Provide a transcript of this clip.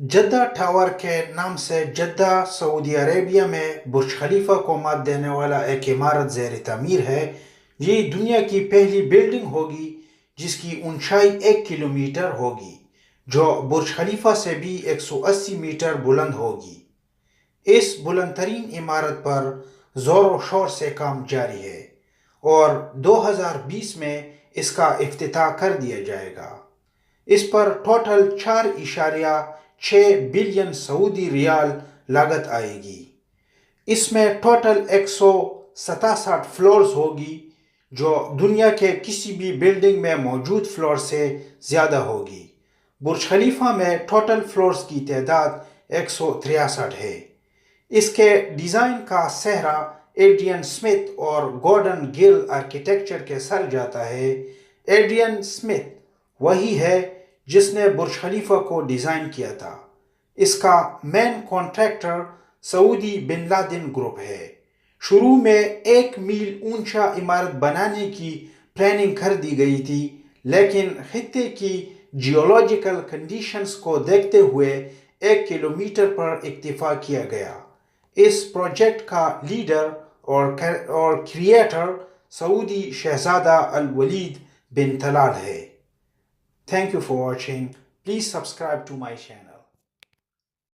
Jeddah tower के नाम से जद्दा सऊदी अरेबिया में बुर्ज खलीफा को मात देने वाला एक इमारत ज़ेर तामीर है। ये दुनिया की पहली बिल्डिंग होगी जिसकी ऊंचाई 1 किलोमीटर होगी, जो बुर्ज खलीफा से भी 180 मीटर बुलंद होगी। इस बुलंद तरीन इमारत पर ज़ोर शोर से काम जारी है और 2020 में इसका इफ्तिताह कर दिया जाएगा। इस पर टोटल 4.6 बिलियन सऊदी रियाल लागत आएगी। इसमें टोटल 167 फ्लोर्स होगी, जो दुनिया के किसी भी बिल्डिंग में मौजूद फ्लोर से ज़्यादा होगी। बुर्ज खलीफा में टोटल फ्लोर्स की तादाद 163 है। इसके डिज़ाइन का सेहरा एड्रियन स्मिथ और गॉर्डन गिल आर्किटेक्चर के सर जाता है। एड्रियन स्मिथ वही है जिसने बुर्ज खलीफा को डिज़ाइन किया था। इसका main contractor Saudi bin Laden group है। शुरू में 1 मील ऊंचा इमारत बनाने की प्लानिंग कर दी गई थी, लेकिन खित्ते की जियोलॉजिकल कंडीशंस को देखते हुए 1 किलोमीटर पर इक्तिफा किया गया। इस प्रोजेक्ट का लीडर और क्रिएटर सऊदी शहजादा अल वलीद बिन तलाल है। Thank you for watching. Please subscribe to my channel.